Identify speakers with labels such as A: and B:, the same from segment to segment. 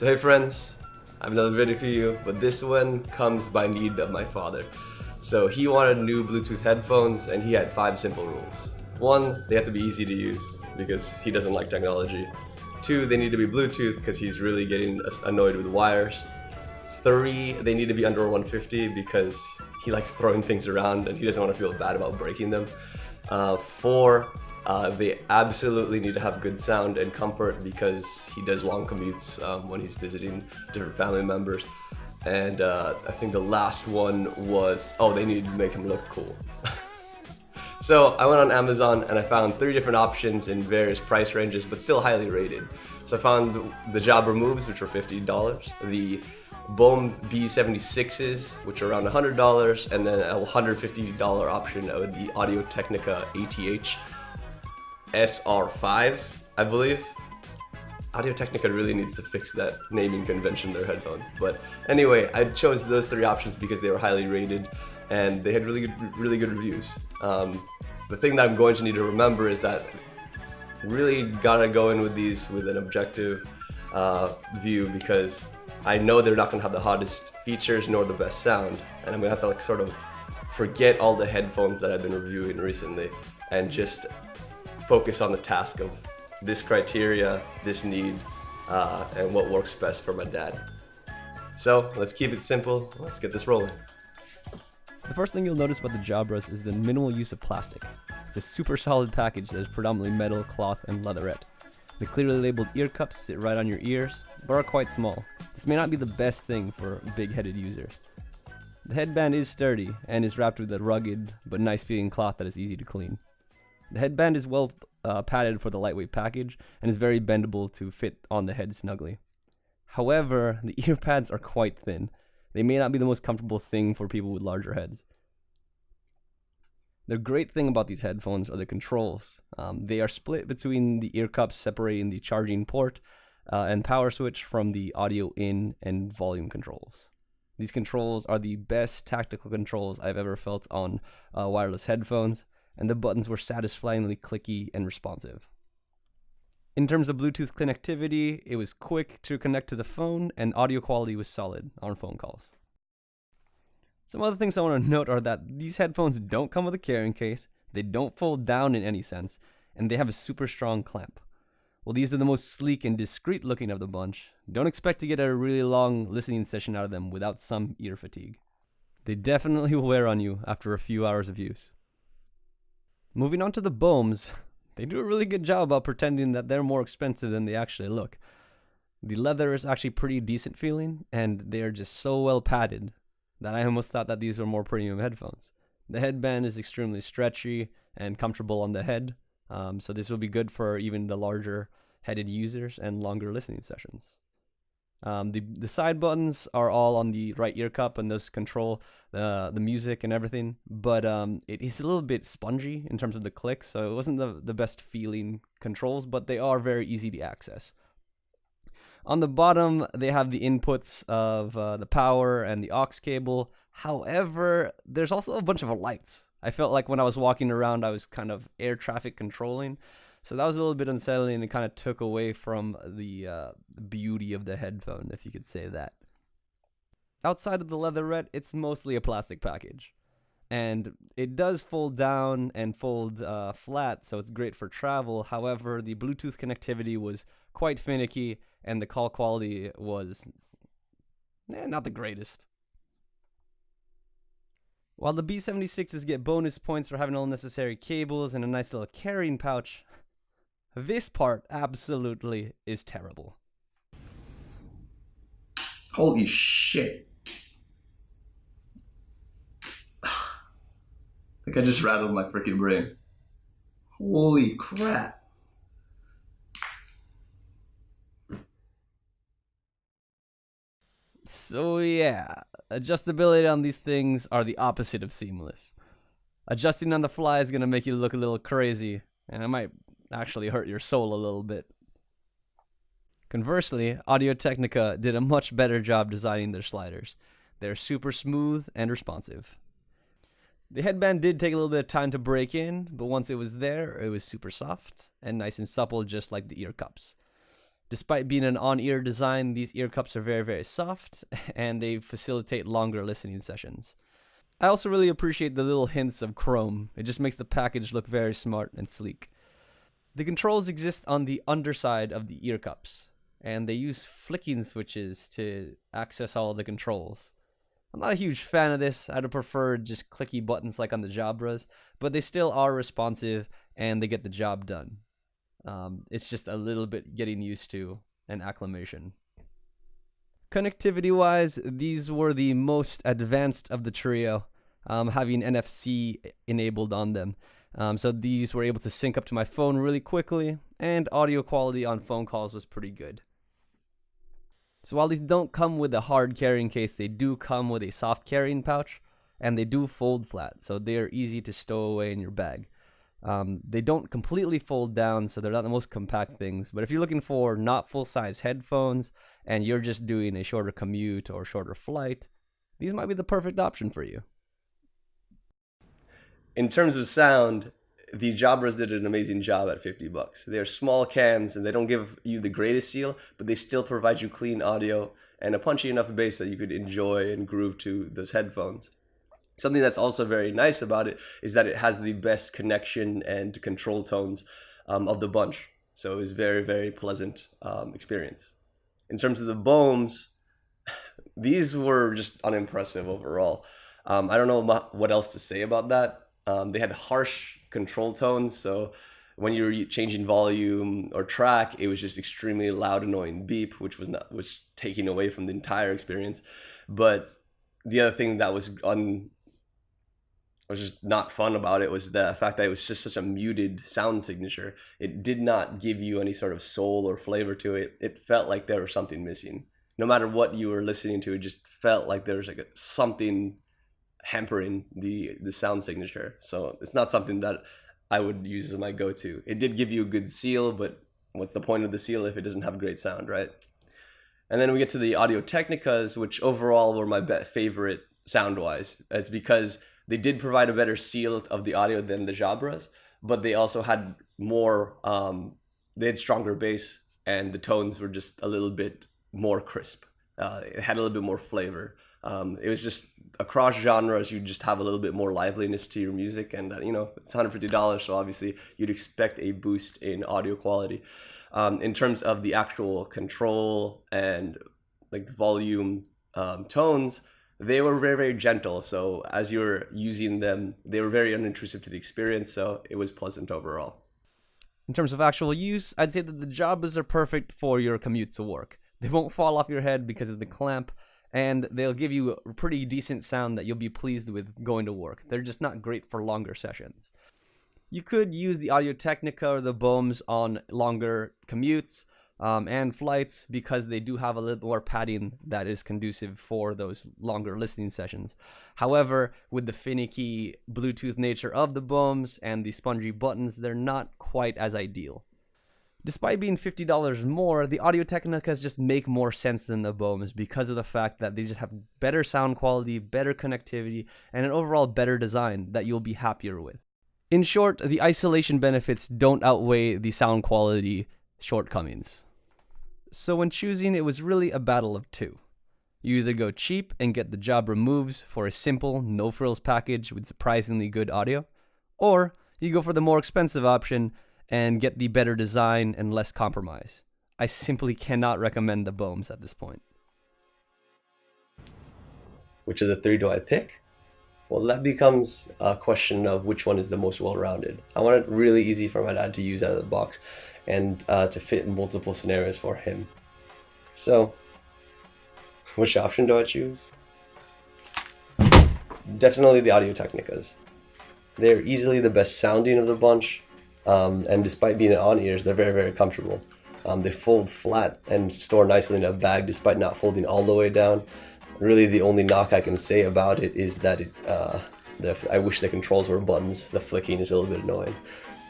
A: So hey friends, I have another video for you, but this one comes by need of my father. So he wanted new Bluetooth headphones and he had 5 simple rules. 1, they have to be easy to use because he doesn't like technology. 2, they need to be Bluetooth because he's really getting annoyed with wires. 3, they need to be under 150 because he likes throwing things around and he doesn't want to feel bad about breaking them. 4, they absolutely need to have good sound and comfort because he does long commutes when he's visiting different family members. And I think the last one was, they needed to make him look cool. So I went on Amazon and I found 3 different options in various price ranges, but still highly rated. So I found the Jabra Moves, which were $50, the Bohm B76s, which are around $100, and then a $150 option of the Technica ATH-SR5s, I believe. Technica really needs to fix that naming convention in their headphones. But anyway, I chose those 3 options because they were highly rated and they had really good reviews. The thing that I'm going to need to remember is that really gotta go in with these with an objective view, because I know they're not gonna have the hottest features nor the best sound, and I'm gonna have to sort of forget all the headphones that I've been reviewing recently and just focus on the task of this criteria, this need, and what works best for my dad. So let's keep it simple, let's get this rolling.
B: The first thing you'll notice about the Jabras is the minimal use of plastic. It's a super solid package that is predominantly metal, cloth, and leatherette. The clearly labeled ear cups sit right on your ears, but are quite small. This may not be the best thing for big-headed users. The headband is sturdy and is wrapped with a rugged but nice feeling cloth that is easy to clean. The headband is well padded for the lightweight package and is very bendable to fit on the head snugly. However, the ear pads are quite thin. They may not be the most comfortable thing for people with larger heads. The great thing about these headphones are the controls. They are split between the ear cups, separating the charging port and power switch from the audio in and volume controls. These controls are the best tactical controls I've ever felt on wireless headphones, and the buttons were satisfyingly clicky and responsive. In terms of Bluetooth connectivity, it was quick to connect to the phone, and audio quality was solid on phone calls. Some other things I want to note are that these headphones don't come with a carrying case, they don't fold down in any sense, and they have a super strong clamp. While these are the most sleek and discreet looking of the bunch, don't expect to get a really long listening session out of them without some ear fatigue. They definitely will wear on you after a few hours of use. Moving on to the Bohms, they do a really good job about pretending that they're more expensive than they actually look. The leather is actually pretty decent feeling, and they are just so well padded that I almost thought that these were more premium headphones. The headband is extremely stretchy and comfortable on the head, so this will be good for even the larger headed users and longer listening sessions. The side buttons are all on the right ear cup, and those control the music and everything, but it is a little bit spongy in terms of the clicks, so it wasn't the best feeling controls, but they are very easy to access. On the bottom, they have the inputs of the power and the aux cable. However, there's also a bunch of lights. I felt like when I was walking around, I was kind of air traffic controlling. So that was a little bit unsettling and kind of took away from the beauty of the headphone, if you could say that. Outside of the leatherette, it's mostly a plastic package. And it does fold down and fold flat, so it's great for travel. However, the Bluetooth connectivity was quite finicky, and the call quality was not the greatest. While the B76s get bonus points for having all necessary cables and a nice little carrying pouch, this part absolutely is terrible.
C: Holy shit. Like I just rattled my freaking brain. Holy crap.
B: So yeah, adjustability on these things are the opposite of seamless. Adjusting on the fly is going to make you look a little crazy, and it might actually hurt your soul a little bit. Conversely, Audio-Technica did a much better job designing their sliders. They're super smooth and responsive. The headband did take a little bit of time to break in, but once it was there, it was super soft and nice and supple, just like the ear cups. Despite being an on-ear design, these ear cups are very soft, and they facilitate longer listening sessions. I also really appreciate the little hints of chrome. It just makes the package look very smart and sleek. The controls exist on the underside of the ear cups, and they use flicking switches to access all of the controls. I'm not a huge fan of this. I'd have preferred just clicky buttons like on the Jabras, but they still are responsive and they get the job done. It's just a little bit getting used to and acclimation. Connectivity-wise, these were the most advanced of the trio, having NFC enabled on them. So these were able to sync up to my phone really quickly, and audio quality on phone calls was pretty good. So while these don't come with a hard carrying case, they do come with a soft carrying pouch, and they do fold flat, so they're easy to stow away in your bag. They don't completely fold down, so they're not the most compact things, but if you're looking for not full-size headphones, and you're just doing a shorter commute or shorter flight, these might be the perfect option for you.
A: In terms of sound, the Jabras did an amazing job at $50. They're small cans and they don't give you the greatest seal, but they still provide you clean audio and a punchy enough bass that you could enjoy and groove to those headphones. Something that's also very nice about it is that it has the best connection and control tones of the bunch. So it was very pleasant experience. In terms of the Bohms, these were just unimpressive overall. I don't know what else to say about that. They had harsh control tones, so when you were changing volume or track, it was just extremely loud, annoying beep, which was taking away from the entire experience. But the other thing that was just not fun about it was the fact that it was just such a muted sound signature. It did not give you any sort of soul or flavor to it. It felt like there was something missing. No matter what you were listening to, it just felt like there was like something hampering the sound signature. So it's not something that I would use as my go-to. It did give you a good seal, but what's the point of the seal if it doesn't have great sound, right? And then we get to the Audio Technicas, which overall were my favorite sound-wise. It's because they did provide a better seal of the audio than the Jabras, but they also had more, they had stronger bass, and the tones were just a little bit more crisp. It had a little bit more flavor. It was just across genres, you just have a little bit more liveliness to your music, and it's $150, so obviously you'd expect a boost in audio quality. In terms of the actual control and like the volume tones, they were very gentle. So as you're using them, they were very unintrusive to the experience, so it was pleasant overall.
B: In terms of actual use, I'd say that the Jabras are perfect for your commute to work. They won't fall off your head because of the clamp, and they'll give you a pretty decent sound that you'll be pleased with going to work. They're just not great for longer sessions. You could use the Audio Technica or the Bohms on longer commutes and flights because they do have a little more padding that is conducive for those longer listening sessions. However, with the finicky Bluetooth nature of the Bohms and the spongy buttons, they're not quite as ideal. Despite being $50 more, the Audio Technicas just make more sense than the Bohms because of the fact that they just have better sound quality, better connectivity, and an overall better design that you'll be happier with. In short, the isolation benefits don't outweigh the sound quality shortcomings. So when choosing, it was really a battle of two. You either go cheap and get the Jabra Moves for a simple, no-frills package with surprisingly good audio, or you go for the more expensive option and get the better design and less compromise. I simply cannot recommend the Bohms at this point.
A: Which of the three do I pick? Well, that becomes a question of which one is the most well-rounded. I want it really easy for my dad to use out of the box and to fit in multiple scenarios for him. So, which option do I choose? Definitely the Audio Technicas. They're easily the best sounding of the bunch. And despite being on-ears, they're very very comfortable. They fold flat and store nicely in a bag despite not folding all the way down. Really the only knock I can say about it is that I wish the controls were buttons. The flicking is a little bit annoying.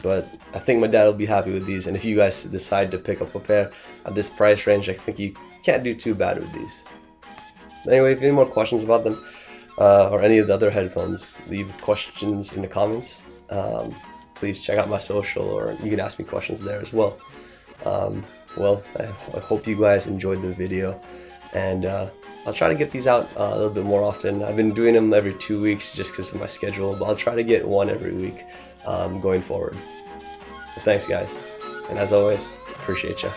A: But I think my dad will be happy with these, and if you guys decide to pick up a pair at this price range, I think you can't do too bad with these. Anyway, if you have any more questions about them, or any of the other headphones, leave questions in the comments. Please check out my social, or you can ask me questions there as well. Well, I hope you guys enjoyed the video, and I'll try to get these out a little bit more often. I've been doing them every 2 weeks just because of my schedule, but I'll try to get one every week going forward. Thanks guys, and as always, appreciate you.